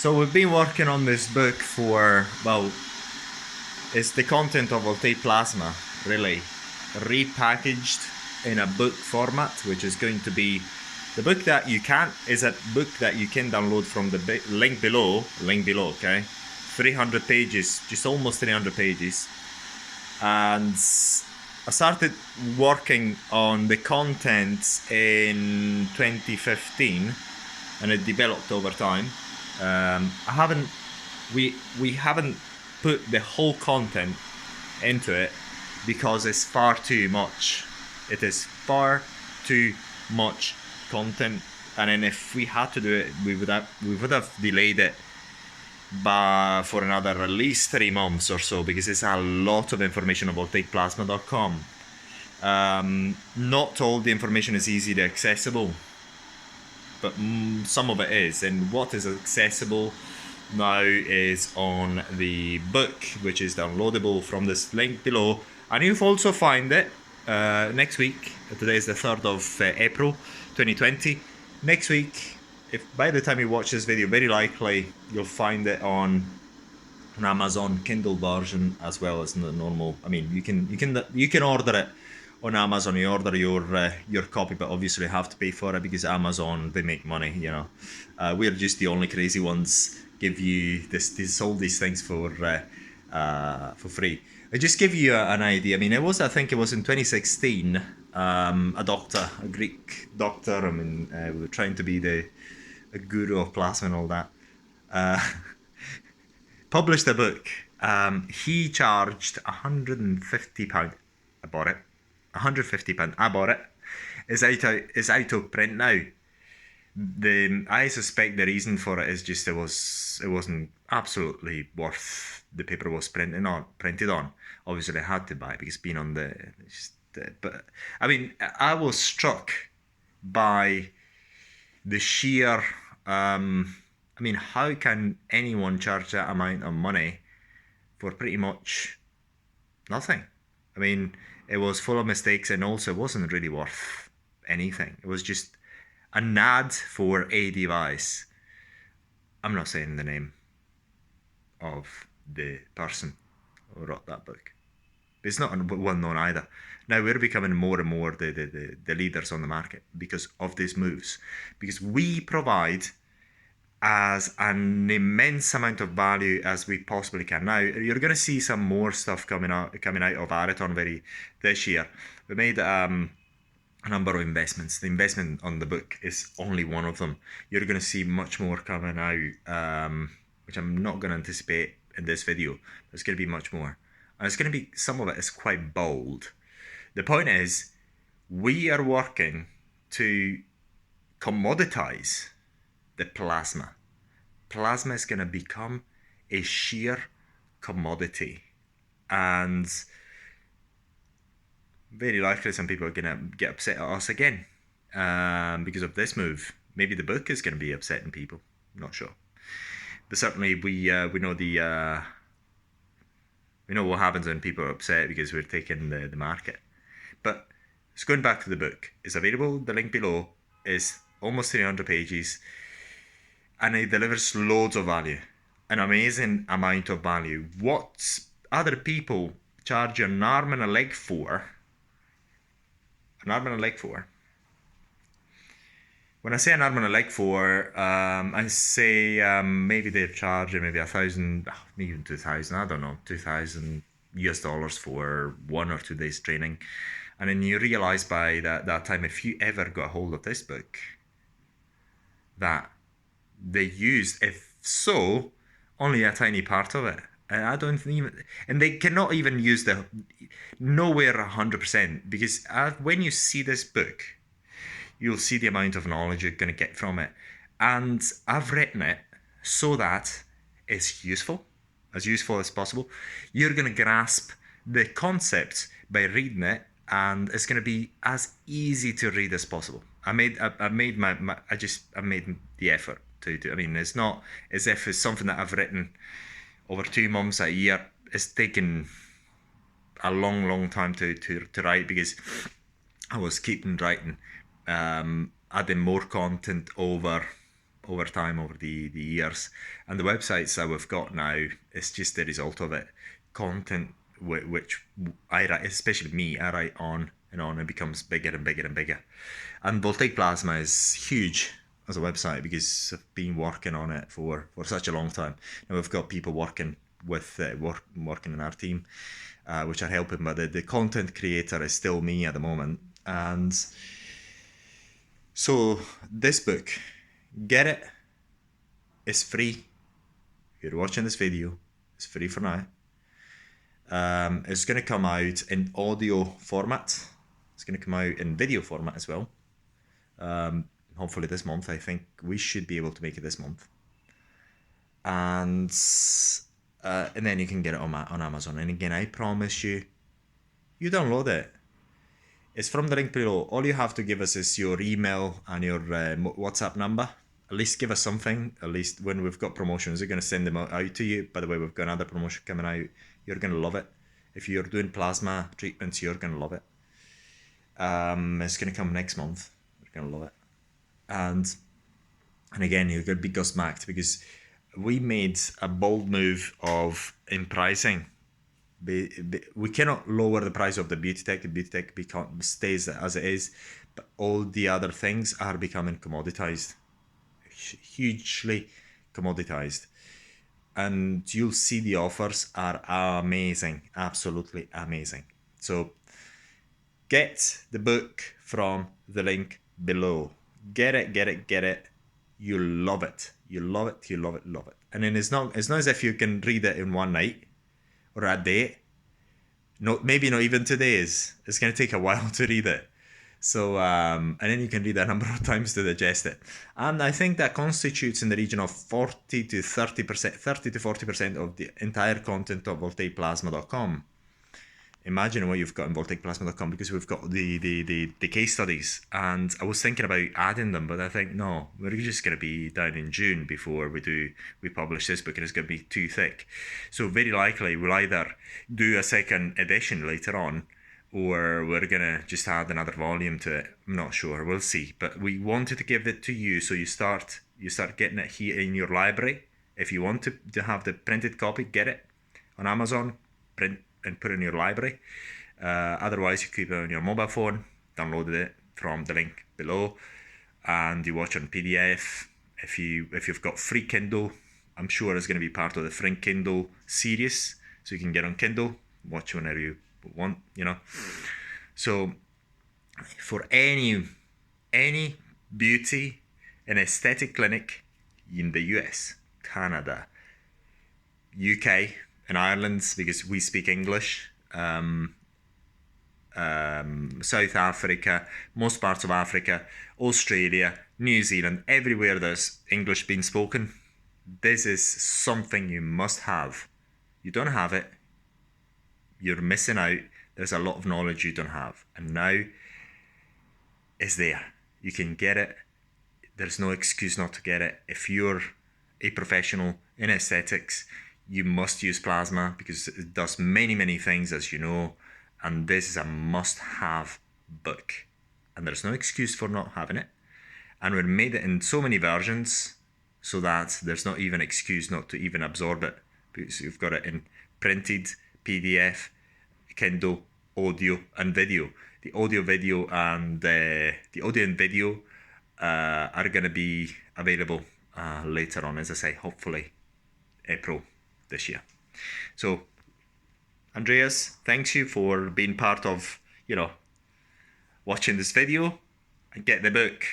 So we've been working on this book for, well, it's the content of Voltaic Plasma, really, repackaged in a book format, which is going to be the book that you can, is a book that you can download from the link below, okay? 300 pages, just almost 300 pages. And I started working on the content in 2015, and it developed over time. We haven't put the whole content into it because it's far too much. It is far too much content, and then if we had to do it, we would have delayed it for another at least 3 months or so, because it's a lot of information about voltaicplasma.com. Not all the information is easily accessible, but some of it is, and what is accessible now is on the book, which is downloadable from this link below, and you'll also find it next week. Today is the 3rd of April 2020. Next week, if by the time you watch this video, very likely you'll find it on Amazon Kindle version as well as the normal. I mean, you can order it on Amazon. You order your copy, but obviously you have to pay for it because Amazon, they make money. You know, we're just the only crazy ones give you all these things for free. I just give you an idea. I mean, I think it was in 2016. A Greek doctor. I mean, we were trying to be a guru of plasma and all that. Published a book. He charged £150. I bought it. £150. I bought it. It's out of print now. I suspect the reason for it is just it wasn't absolutely worth the paper it was printed on. Obviously, I had to buy it because being on but I mean, I was struck by the sheer. I mean, how can anyone charge that amount of money for pretty much nothing? I mean, it was full of mistakes, and also it wasn't really worth anything. It was just an ad for a device. I'm not saying the name of the person who wrote that book. It's not well known either. Now we're becoming more and more the leaders on the market because of these moves. Because we provide as an immense amount of value as we possibly can. Now you're going to see some more stuff coming out of Ariton this year. We made a number of investments. The investment on the book is only one of them. You're going to see much more coming out, which I'm not going to anticipate in this video. There's going to be much more. And it's going to be, some of it is quite bold. The point is, we are working to commoditize the plasma. Plasma is going to become a sheer commodity. And very likely some people are going to get upset at us again because of this move. Maybe the book is going to be upsetting people. I'm not sure. But certainly we know we know what happens when people are upset because we're taking the market. But it's going back to the book. It's available. The link below is almost 300 pages. And it delivers loads of value. An amazing amount of value. What other people charge you an arm and a leg for? When I say an arm and a leg for, I say maybe they're charging maybe $1,000, maybe even $2,000, I don't know, $2,000 for 1 or 2 days training. And then you realize by that time, if you ever got a hold of this book, that they used, if so, only a tiny part of it. And they cannot even use nowhere 100%, because when you see this book, you'll see the amount of knowledge you're going to get from it. And I've written it so that it's useful as possible. You're going to grasp the concepts by reading it, and it's going to be as easy to read as possible. I made the effort to do. I mean, it's not as if it's something that I've written over 2 months, a year. It's taken a long time to write, because I was keeping writing, adding more content over over time, over the years. And the websites that we've got now is just the result of it. Content which I write, especially me, I write on and on, and becomes bigger and bigger and bigger. And Voltaic Plasma is huge as a website because I've been working on it for such a long time. Now we've got people working with working in our team, which are helping, but the content creator is still me at the moment. And so this book, get it. It's free. If you're watching this video, it's free for now. It's going to come out in audio format. It's going to come out in video format as well. Hopefully this month. I think we should be able to make it this month. And then you can get it on Amazon. And again, I promise you, you download it. It's from the link below. All you have to give us is your email and your WhatsApp number. At least give us something. At least when we've got promotions, we're going to send them out to you. By the way, we've got another promotion coming out. You're going to love it. If you're doing plasma treatments, you're going to love it. It's going to come next month. You're going to love it. And again, you're going to be gobsmacked because we made a bold move in pricing. We cannot lower the price of the Beauty Tech. The Beauty Tech stays as it is, but all the other things are becoming commoditized, hugely commoditized. And you'll see the offers are amazing, absolutely amazing. So get the book from the link below. Get it. You'll love it. You love it. And then it's not as if you can read it in one night or a day. No, maybe not even 2 days. It's going to take a while to read it. So, and then you can read it a number of times to digest it. And I think that constitutes in the region of 40 to 40% of the entire content of VoltaicPlasma.com. Imagine what you've got in VoltaicPlasma.com, because we've got the case studies. And I was thinking about adding them, but I think, no, we're just going to be down in June before we publish this book, and it's going to be too thick. So very likely we'll either do a second edition later on, or we're going to just add another volume to it. I'm not sure. We'll see. But we wanted to give it to you, so you start getting it here in your library. If you want to have the printed copy, get it on Amazon, print and put it in your library. Otherwise, you keep it on your mobile phone, download it from the link below, and you watch on PDF. If you've got free Kindle, I'm sure it's going to be part of the free Kindle series, so you can get on Kindle, watch whenever you want, So for any beauty and aesthetic clinic in the US, Canada, UK and Ireland, because we speak English, South Africa, most parts of Africa, Australia, New Zealand, everywhere there's English being spoken, this is something you must have. You don't have it, you're missing out. There's a lot of knowledge you don't have, and now it's there. You can get it. There's no excuse not to get it. If you're a professional in aesthetics, you must use plasma because it does many things, as you know, and this is a must-have book, and there's no excuse for not having it. And we made it in so many versions so that there's not even excuse not to even absorb it, because you've got it in printed, PDF, Kindle, audio and video. The audio, video, and the audio and video are going to be available later on, as I say, hopefully April this year. So, Andreas, thanks you for being part of, watching this video, and get the book.